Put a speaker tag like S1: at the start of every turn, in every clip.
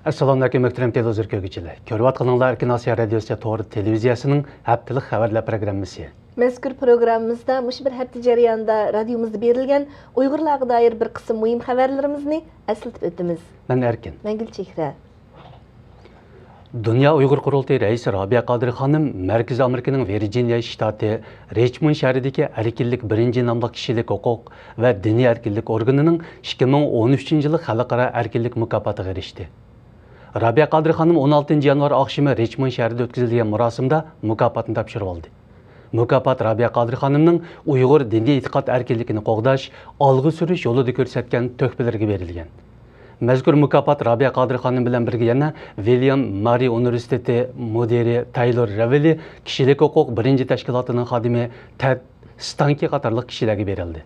S1: Assalamu alaikum muhtaram televizor ko'ruvchilar. Ko'rib atqaninglar Erkin Osiyo radiosi to'g'ri televiziyasining haftalik xabarlar programmasi.
S2: Mazkur programmamizda mush bir hafta jarayonida radiomizda berilgan Uyg'urlarga doir bir qism muhim xabarlarimizni eslatib o'tamiz.
S1: Men Erkin.
S2: Men Gulchehra.
S1: Dünya Uyghur Qurultayı Reisi Rabia Qadiri xonim Markaziy Amerikaning Virginia shtati Richmond shahridagi erkinlik birinchi nomli kishilik huquq va diniy erkinlik organining 2013-yili xalqaro erkinlik mukofotiga erishdi. Rabia Qadiri xonim 16 yanvar oqshimi Richmond shahrida o'tkazilgan marosimda mukofotni topshirib oldi. Mukofot Rabia Qadiri xonimning Uyg'ur diniy e'tiqod erkinligini qo'g'dash, olg'a surish yo'lida ko'rsatgan to'hfalarga berilgan. Mazkur mukofot Rabia Qadiri xonim bilan birga yana William Mary Universiteti mudiri Taylor Ravelli kishilik huquq birinchi tashkilotining xodimi Ted Stanki qatorliq kishilarga berildi.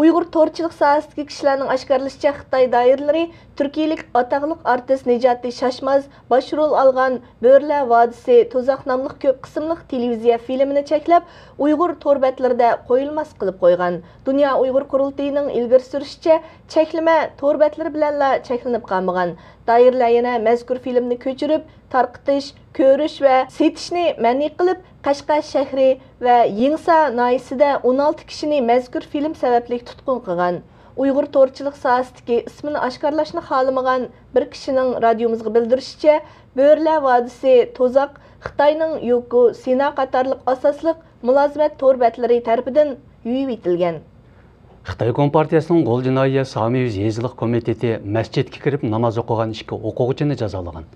S2: Uyg'ur to'rchilik sohasidagi kishilarning oshkorlashicha Xitoy doiralari Turkiyalik ataqliq artist Nijati Shashmaz bosh rol olgan Bo'rlar vodisi To'zoq nomli ko'p qismli televiziya filmini cheklab, Uyg'ur to'rbatlarida qo'yilmas qilib qo'ygan. Dunyo Uyg'ur qurultayining ilgari surishicha, cheklama to'rbatlar bilanla cheklanib qolmagan. Doirlar yana mazkur filmni ko'chirib, tarqitish, ko'rish va setishni ma'ni qilib, Qashqar shahri va Yingsa noyisida 16 kishini mazkur film sababli tutqun qilgan. Uyg'ur to'rchilik sohasidagi ismini oshkorlashni xohlamagan bir kishining radiomizga bildirishicha, Bo'rlar vodisi To'zoq Xitoyning Yoku, Sina qatorliq asosliq mulozimat to'rbatlari tarafidan yuyib etilgan.
S1: Xitoy Kompartiyasining Qo'l jinoiya Sami 100 yezilik komiteti masjidga kirib namoz o'qigan ikki o'quvchini jazolagan.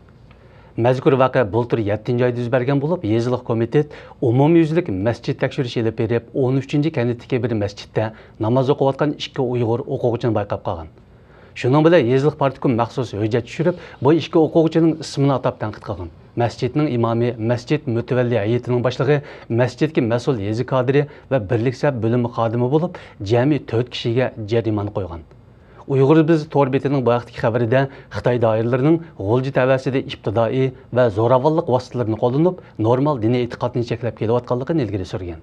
S1: Mazkur voqea bultur 7-oyda yuz bergan bo'lib, yezilik komitet umumyuzlik masjid tekshirish olib berib, 13-kanatdagi bir masjidda namoz o'qiyotgan ikki Uyg'ur o'quvchini bayqab qolgan. Shuning bilan yezilik partikum maxsus hujjat tushirib, bu ikki o'quvchining ismini atab tanqid qilgan. Masjidning imomi, masjid mutavalli hay'atining boshlig'i, masjidga mas'ul yezi kadri va birliksab bo'limi xodimi bo'lib, jami 4 kishiga jarimani qo'ygan. Uyg'ur biz to'rbetining bu vaqtdagi xabarida Xitoy doiralarining g'o'lji tavasida ibtidoiy va zo'ravonlik vositalarini qo'llanib, normal diniy e'tiqodni cheklab kelayotganligini ilgari surgan.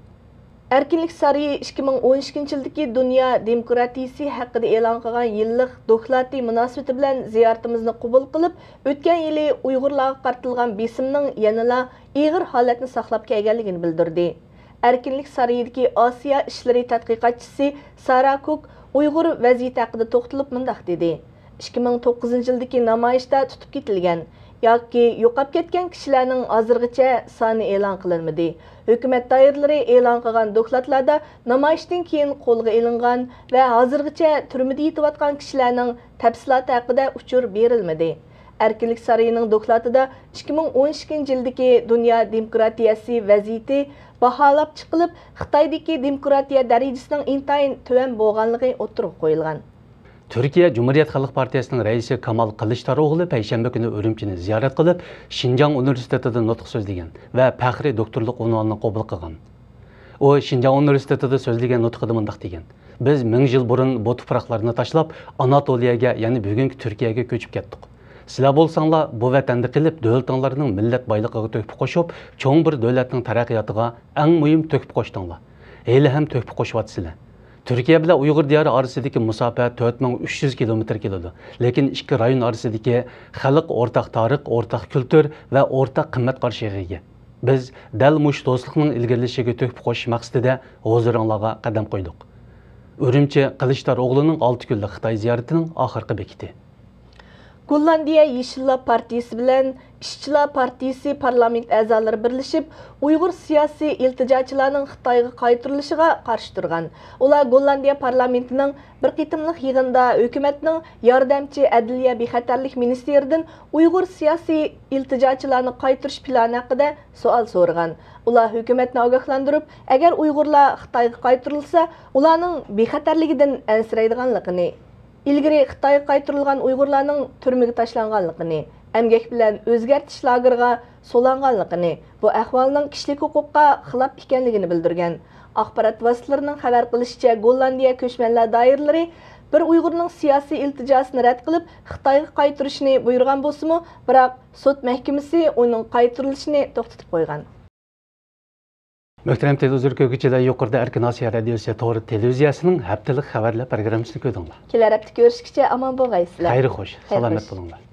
S2: Erkinlik sarayi 2012-yildagi dunyo demokratiyasi haqida e'lon qilgan yillik doklati munosabati bilan ziyoratimizni qabul qilib, o'tgan yili Uyg'urlarga qartilgan besimning yanada og'ir holatni saqlab kelganligini bildirdi. Erkinlik sarayidagi Osiyo ishlari tadqiqotchisi Sara Cook Uyg'ur vaziyati haqida to'xtalib mundaq dedi. 2009-yildagi namoyishda tutib ketilgan yoki yo'qolib ketgan kishilarning hozirgacha soni e'lon qilinmadi. Hukumat doiralari e'lon qilgan dokladlarda namoyishdan keyin qo'lga olingan va hozirgacha turmada yetayotgan kishilarning tafsiloti haqida uchur berilmadi. Erkinlik sarayining dokladida 2012-yildagi dunyo demokratiyasi vaziyati baholab chiqilib, Xitoydagi demokratiya darajasining intayin tuvan bo'lganligi o'tirib qo'yilgan.
S1: Turkiya Cumhuriyet Xalq Partiyasining raisi Kamal Kılıçdaroğlu payshanba kuni Urumchini ziyorat qilib, Xinjiang universitetida nutq so'zlagan va faxriy doktorlik unvonini qabul qilgan. U Xinjiang universitetida so'zlagan nutqida mundaq degan: "Biz 1000 yil burun bu tuproqlarni tashlab, Anatoliyaga, ya'ni bugungi Turkiyaga ko'chib ketdik. Sizlar bo'lsanglar bu vatanda qilib, davlatlarning millat boyligiga to'kib qo'shib, cho'ng bir davlatning taraqqiyotiga eng muhim to'kib qo'shdinglar. Hali ham to'kib qo'shyapsizlar. Turkiya bilan Uyg'ur diyori orasidagi masofa 4300 kilometr keladi. Lekin ikki rayon orasidagi xalq o'rtaq tarix, o'rtaq kultur va o'rtaq qimmat qarshiga ega. Biz dal mush do'stlikning ilgarilashiga to'kib qo'shish maqsadida huzuringizga qadam qo'ydik." Urumchi Kılıçdaroğlu'nun 6 kunlik Xitoy ziyoratining oxirgi bekiti.
S2: Gollandiya Yeşillar Partiyasi bilan İşçilar Partiyasi parlament a'zolari birlashib, Uyg'ur siyosiy iltijochilarning Xitoyga qaytarilishiga qarshi turgan. Ular Gollandiya parlamentining bir qitimliq yig'inida hukumatning yordamchi adliya bexatarlik ministeridan Uyg'ur siyosiy iltijochilarni qaytarish plani haqida savol so'ragan. Ular hukumatni ogohlantirib, agar Uyg'urlar Xitoyga qaytarilsa, ularning bexatarligidan ansiraydiganligini, ilgari Xitoyga qaytarilgan Uyg'urlarning turmaga tashlanganligini, emgak bilan o'zgartish lageriga so'langanligini, bu ahvolning kishilik huquqqa xilof ekanligini bildirgan. Axborot vositalarining xabar qilishicha, Gollandiya ko'chmanlar doiralari bir Uyg'urning siyosiy iltijosini rad qilib, Xitoyga qaytarishni buyurgan bo'lsa-mu, biroq sud mahkamasi uning qaytarilishini to'xtatib qo'ygan.
S1: Muhtaram televizor ko'ruvchilar, yuqorida Erkin Osiyo radiosi to'g'ri televiziyasining haftalik xabarlar programmasini ko'rdinglar.
S2: Kelar hafta ko'rishguncha omon bo'lgaysizlar.
S1: Xayr xo'sh, salomat bo'linglar.